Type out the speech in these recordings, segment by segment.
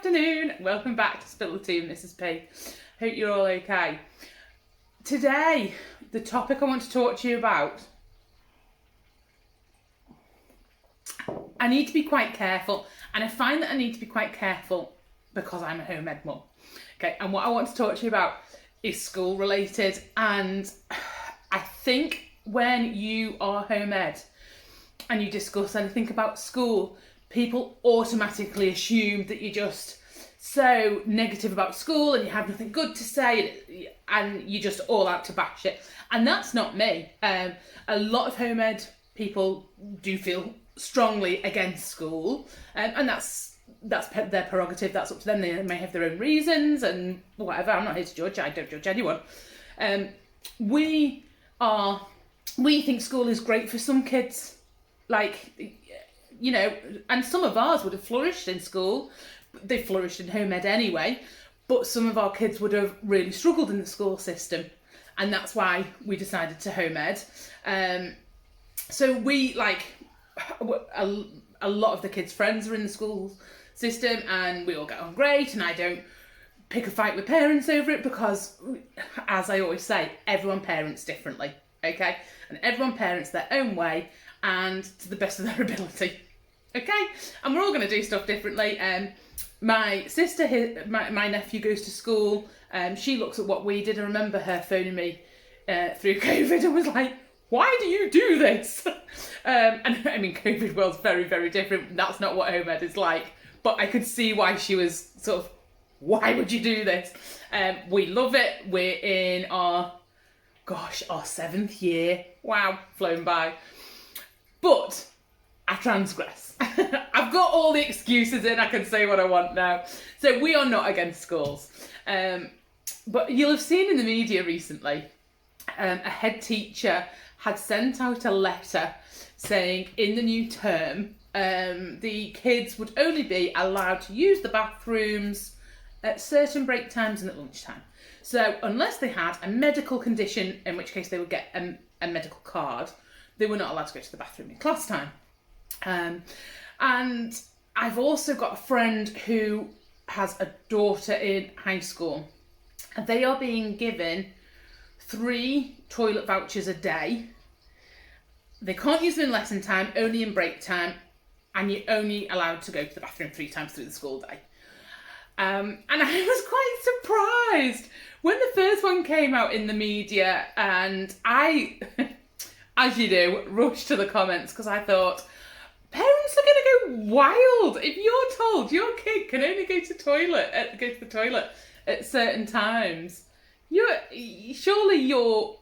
afternoon. Welcome back to Spill the Tea with Mrs. P. Hope you're all okay. Today, the topic I want to talk to you about, I need to be quite careful, and I find that I need to be quite careful because I'm a home ed mum. Okay, and what I want to talk to you about is school related, and I think when you are home ed and you discuss anything about school, people automatically assume that you're just so negative about school and you have nothing good to say and you're just all out to bash it. And that's not me. A lot of home ed people do feel strongly against school, and that's their prerogative. That's up to them. They may have their own reasons and whatever. I'm not here to judge. I don't judge anyone. We think school is great for some kids, and some of ours would have flourished in school. They flourished in home ed anyway, but some of our kids would have really struggled in the school system, and that's why we decided to home ed. So we, a lot of the kids' friends are in the school system, and we all get on great, and I don't pick a fight with parents over it because, as I always say, everyone parents differently, okay? And everyone parents their own way and to the best of their ability. Okay, and we're all going to do stuff differently. My sister, my nephew goes to school. She looks at what we did. I remember her phoning me through COVID and was like, "Why do you do this?" And I mean, COVID world's very, very different. That's not what home ed is like. But I could see why she was sort of, "Why would you do this?" We love it. We're in our 7th year. Wow, flown by. But I transgress. I've got all the excuses in, I can say what I want now. So we are not against schools. But you'll have seen in the media recently, a head teacher had sent out a letter saying in the new term, the kids would only be allowed to use the bathrooms at certain break times and at lunchtime. So unless they had a medical condition, in which case they would get a medical card, they were not allowed to go to the bathroom in class time. And I've also got a friend who has a daughter in high school, and they are being given 3 toilet vouchers a day. They can't use them in lesson time, only in break time, and you're only allowed to go to the bathroom 3 times through the school day. And I was quite surprised when the first one came out in the media, and I, as you do, rushed to the comments because I thought, parents are going to go wild if you're told your kid can only go to the toilet at certain times. Surely you're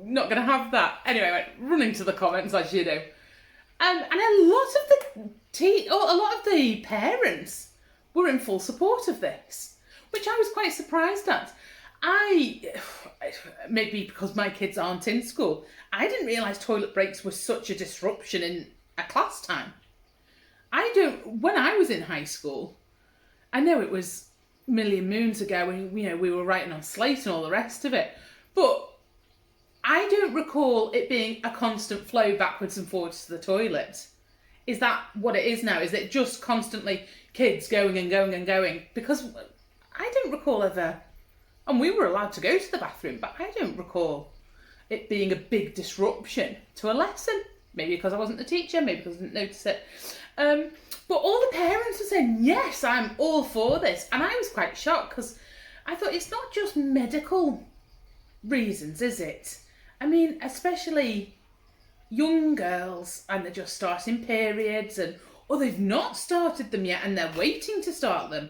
not going to have that. Anyway, I went running to the comments as you do, and a lot of the parents were in full support of this, which I was quite surprised at. Maybe because my kids aren't in school, I didn't realise toilet breaks were such a disruption in a class time. When I was in high school, I know it was a million moons ago when, we were writing on slate and all the rest of it, but I don't recall it being a constant flow backwards and forwards to the toilet. Is that what it is now? Is it just constantly kids going and going and going? Because I don't recall ever, and we were allowed to go to the bathroom, but I don't recall it being a big disruption to a lesson. Maybe because I wasn't the teacher, maybe because I didn't notice it. But all the parents were saying, yes, I'm all for this. And I was quite shocked because I thought it's not just medical reasons, is it? I mean, especially young girls, and they're just starting periods, or they've not started them yet and they're waiting to start them.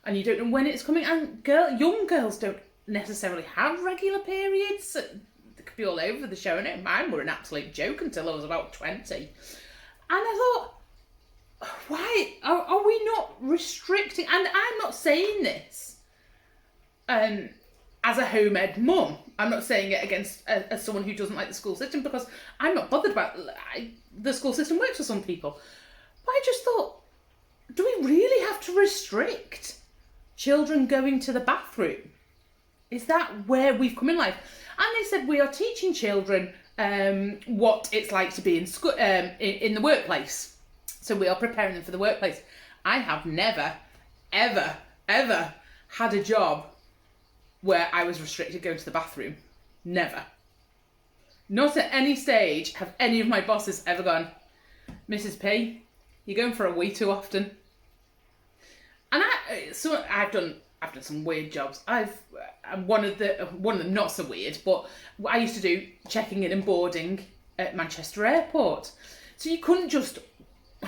And you don't know when it's coming. And young girls don't necessarily have regular periods. They could be all over the show. I know mine were an absolute joke until I was about 20. And I thought, why are we not restricting? And I'm not saying this as a home ed mum. I'm not saying it against as someone who doesn't like the school system, because I'm not bothered about the school system works for some people. But I just thought, do we really have to restrict children going to the bathroom? Is that where we've come in life? And they said we are teaching children what it's like to be in school, in the workplace. So we are preparing them for the workplace. I have never ever, ever had a job where I was restricted going to the bathroom. Never. Not at any stage have any of my bosses ever gone, Mrs. P, you're going for a wee too often. And I've done some weird jobs. I'm one of the not so weird, but I used to do checking in and boarding at Manchester Airport. So you couldn't just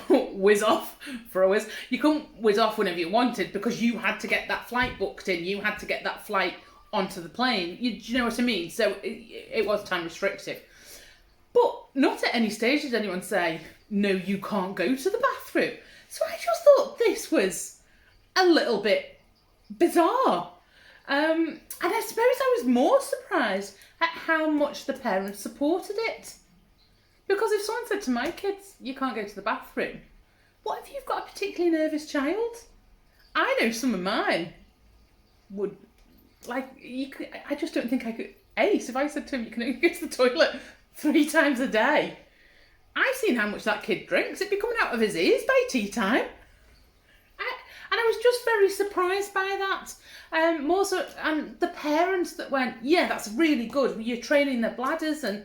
whiz off for a whiz. You couldn't whiz off whenever you wanted because you had to get that flight booked in. You had to get that flight onto the plane. Do you know what I mean? So it was time restrictive. But not at any stage did anyone say, no, you can't go to the bathroom. So I just thought this was a little bit bizarre. And I suppose I was more surprised at how much the parents supported it. Because if someone said to my kids, you can't go to the bathroom, what if you've got a particularly nervous child? I know some of mine would, I just don't think I could. Ace, if I said to him, you can only go to the toilet 3 times a day, I've seen how much that kid drinks. It'd be coming out of his ears by tea time. And I was just very surprised by that. More so, and the parents that went, yeah, that's really good. You're training their bladders. And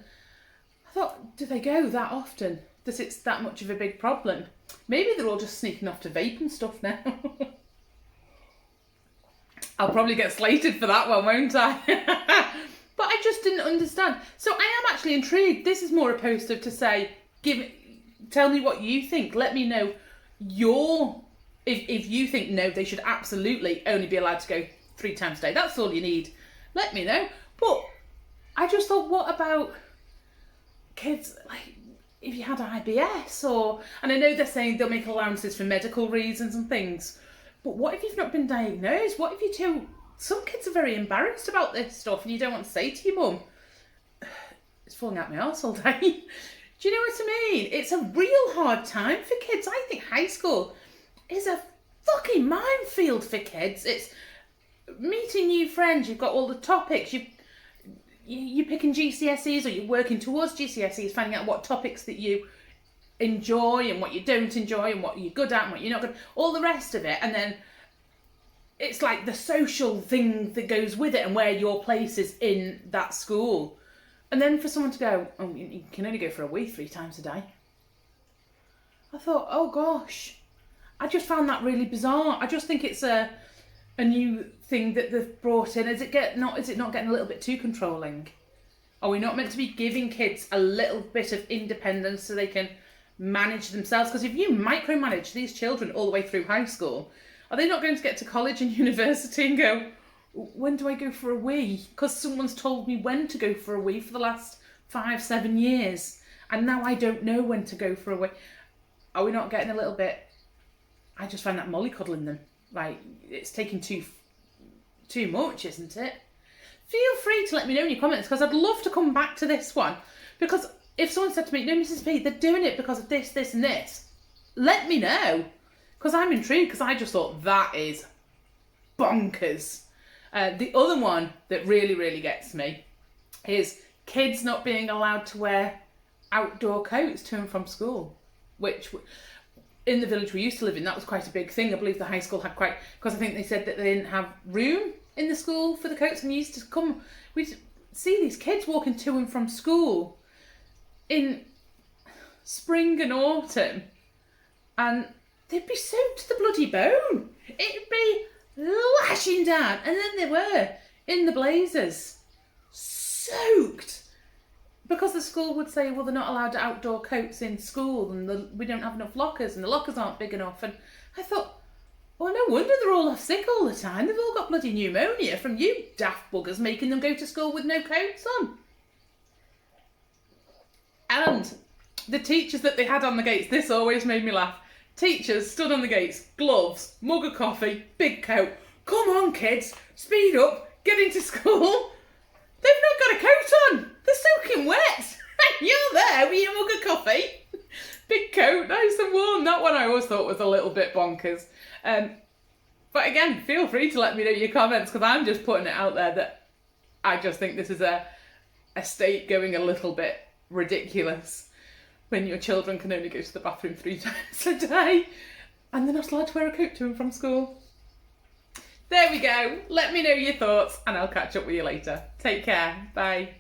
I thought, do they go that often? That it's that much of a big problem? Maybe they're all just sneaking off to vape and stuff now. I'll probably get slated for that one, won't I? But I just didn't understand. So I am actually intrigued. This is more a poster to say, tell me what you think. Let me know if you think no, they should absolutely only be allowed to go 3 times a day. That's all you need. Let me know. But I just thought, what about kids, like, if you had IBS and I know they're saying they'll make allowances for medical reasons and things, but what if you've not been diagnosed? What if some kids are very embarrassed about this stuff and you don't want to say to your mum, it's falling out my arse all day. Do you know what I mean? It's a real hard time for kids. I think high school is a fucking minefield for kids. It's meeting new friends. You've got all the topics. You're picking GCSEs or you're working towards GCSEs, finding out what topics that you enjoy and what you don't enjoy and what you're good at and what you're not good at, all the rest of it. And then it's like the social thing that goes with it and where your place is in that school. And then for someone to go, oh, you can only go for a wee 3 times a day. I thought, oh gosh. I just found that really bizarre. I just think it's a new thing that they've brought in. Is it not getting a little bit too controlling? Are we not meant to be giving kids a little bit of independence so they can manage themselves? Because if you micromanage these children all the way through high school, are they not going to get to college and university and go, when do I go for a wee? Because someone's told me when to go for a wee for the last 5-7 years, and now I don't know when to go for a wee. Are we not getting a little bit? I just find that mollycoddling them, like, it's taking too much, isn't it? Feel free to let me know in your comments, because I'd love to come back to this one. Because if someone said to me, no, Mrs. P, they're doing it because of this, this and this, let me know. Because I'm intrigued, because I just thought that is bonkers. The other one that really, really gets me is kids not being allowed to wear outdoor coats to and from school, which in the village we used to live in, that was quite a big thing. I believe the high school had because I think they said that they didn't have room in the school for the coats, and we'd see these kids walking to and from school in spring and autumn, and they'd be soaked to the bloody bone. It'd be lashing down, and then they were in the blazers, soaked, because the school would say, well, they're not allowed outdoor coats in school, and we don't have enough lockers, and the lockers aren't big enough. And I thought, well, no wonder they're all off sick all the time. They've all got bloody pneumonia from you daft buggers making them go to school with no coats on. And the teachers that they had on the gates, this always made me laugh. Teachers stood on the gates, gloves, mug of coffee, big coat. Come on, kids, speed up, get into school. They've not got a coat on. They're soaking wet. You're there with your mug of coffee. Big coat, nice and warm. That one I always thought was a little bit bonkers. But again, feel free to let me know your comments, because I'm just putting it out there that I just think this is a state going a little bit ridiculous when your children can only go to the bathroom 3 times a day and they're not allowed to wear a coat to and from school. There we go. Let me know your thoughts and I'll catch up with you later. Take care. Bye.